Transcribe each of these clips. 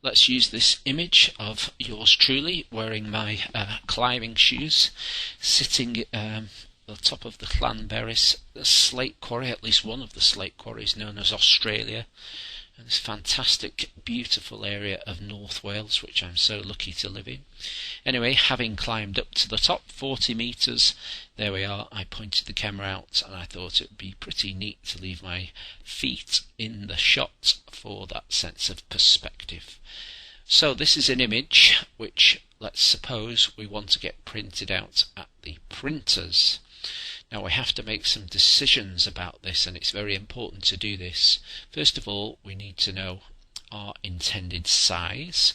let's use this image of yours truly wearing my climbing shoes, sitting at the top of the Llanberis slate quarry, at least one of the slate quarries known as Australia, and this fantastic, beautiful area of North Wales, which I'm so lucky to live in. Anyway, having climbed up to the top, 40 metres, there we are. I pointed the camera out and I thought it would be pretty neat to leave my feet in the shot for that sense of perspective. So this is an image which, let's suppose, we want to get printed out at the printers. Now we have to make some decisions about this, and it's very important to do this. First of all, we need to know our intended size.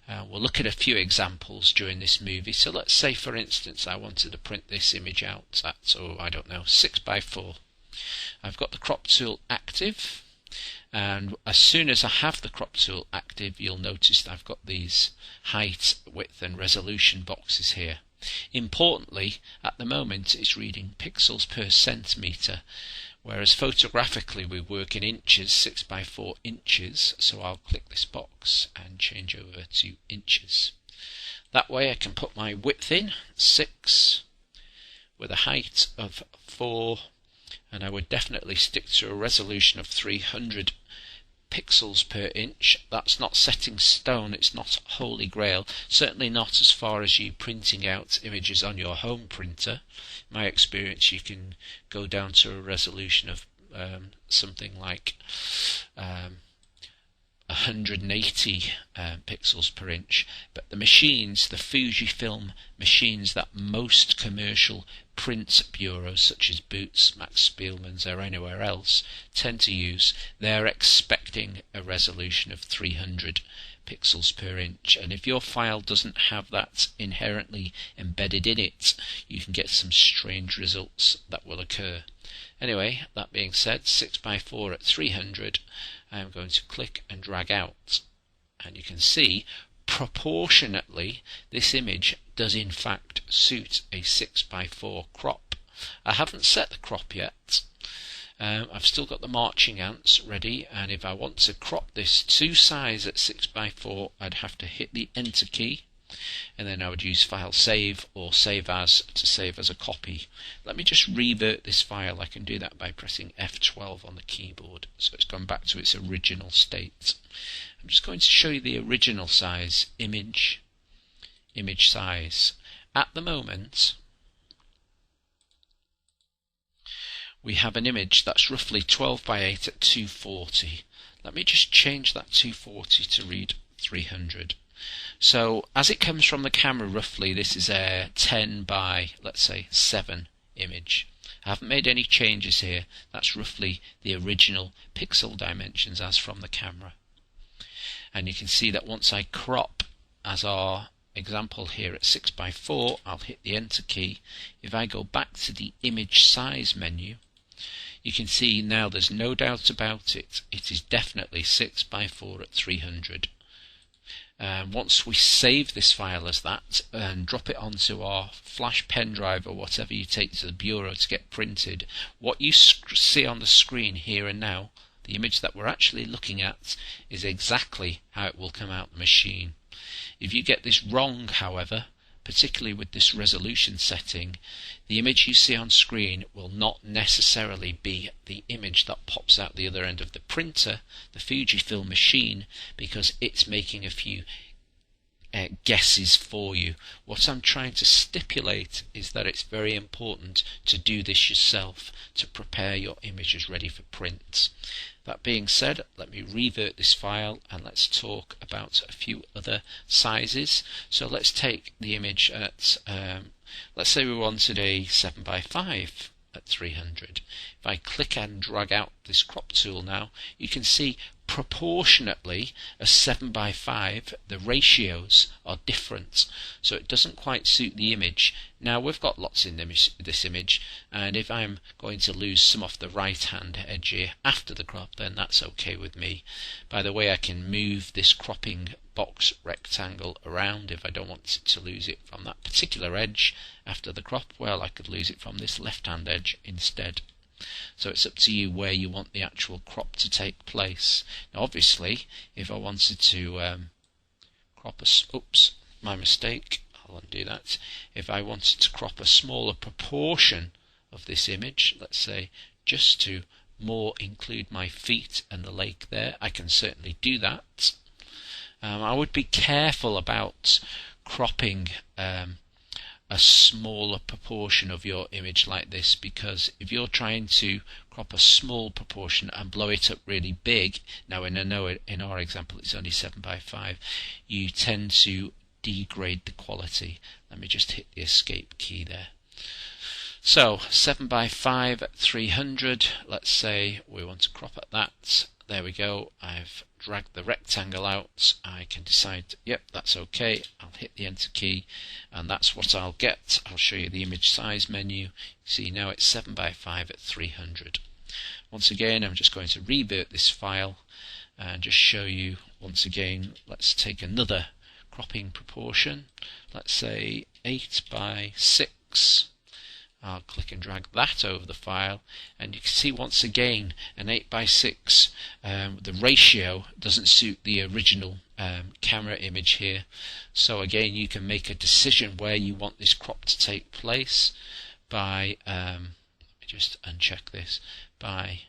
We'll look at a few examples during this movie. So let's say, for instance, I wanted to print this image out at, I don't know, 6x4. I've got the crop tool active, and as soon as I have the crop tool active, you'll notice that I've got these height, width and resolution boxes here. Importantly, at the moment it's reading pixels per centimetre, whereas photographically we work in inches, 6x4 inches, so I'll click this box and change over to inches. That way I can put my width in, 6, with a height of 4, and I would definitely stick to a resolution of 300 pixels per inch. That's not set in stone, it's not holy grail, certainly not as far as you printing out images on your home printer. In my experience, you can go down to a resolution of something like 180 pixels per inch, but the machines, the Fujifilm machines that most commercial print bureaus such as Boots, Max Spielmann's or anywhere else tend to use, they're expecting a resolution of 300 pixels per inch, and if your file doesn't have that inherently embedded in it, you can get some strange results that will occur. Anyway, that being said, 6x4 at 300, I am going to click and drag out, and you can see proportionately this image does in fact suit a 6x4 crop. I haven't set the crop yet. I've still got the marching ants ready, and if I want to crop this to size at 6x4, I'd have to hit the enter key, and then I would use file save or save as to save as a copy. Let me just revert this file. I can do that by pressing F12 on the keyboard, so it's gone back to its original state. I'm just going to show you the original size image size. At the moment we have an image that's roughly 12x8 at 240. Let me just change that 240 to read 300. So as it comes from the camera, roughly this is a 10 by, let's say, 7 image. I haven't made any changes here. That's roughly the original pixel dimensions as from the camera. And you can see that once I crop, as our example here at 6x4, I'll hit the enter key. If I go back to the image size menu, you can see now there's no doubt about it. It is definitely 6x4 at 300. Once we save this file as that and drop it onto our flash pen drive or whatever you take to the bureau to get printed, what you see on the screen here and now, the image that we're actually looking at, is exactly how it will come out the machine. If you get this wrong, however, particularly with this resolution setting, the image you see on screen will not necessarily be the image that pops out the other end of the printer, the Fujifilm machine, because it's making a few guesses for you. What I'm trying to stipulate is that it's very important to do this yourself to prepare your images ready for print. That being said, let me revert this file and let's talk about a few other sizes. So let's take the image at, let's say we wanted a 7x5 at 300. If I click and drag out this crop tool now, you can see proportionately a 7x5, the ratios are different, so it doesn't quite suit the image. Now we've got lots in this image, and if I'm going to lose some off the right hand edge here after the crop, then that's okay with me. By the way, I can move this cropping box rectangle around if I don't want to lose it from that particular edge after the crop. Well, I could lose it from this left hand edge instead. So it's up to you where you want the actual crop to take place. Now obviously, if I wanted to oops, my mistake, I'll undo that. If I wanted to crop a smaller proportion of this image, let's say just to more include my feet and the lake there, I can certainly do that. I would be careful about cropping a smaller proportion of your image like this, because if you're trying to crop a small proportion and blow it up really big, now I know in our example it's only 7:5, you tend to degrade the quality. Let me just hit the escape key there. So 7:5 at 300, let's say we want to crop at that. There we go. I've dragged the rectangle out. I can decide, yep, that's okay. I'll hit the enter key and that's what I'll get. I'll show you the image size menu. See, now it's 7:5 at 300. Once again, I'm just going to revert this file and just show you once again. Let's take another cropping proportion. Let's say 8:6. I'll click and drag that over the file, and you can see once again an 8:6. The ratio doesn't suit the original camera image here. So again, you can make a decision where you want this crop to take place by let me just uncheck this, by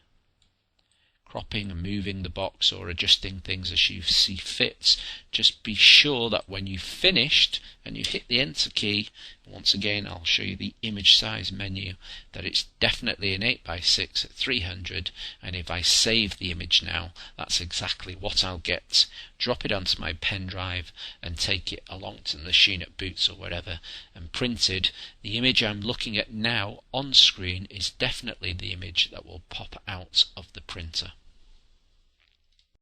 cropping and moving the box or adjusting things as you see fit. Just be sure that when you've finished and you hit the enter key, once again I'll show you the image size menu, that it's definitely an 8:6 at 300, and if I save the image now, that's exactly what I'll get. Drop it onto my pen drive and take it along to the machine at Boots or wherever and printed. The image I'm looking at now on screen is definitely the image that will pop out of the printer.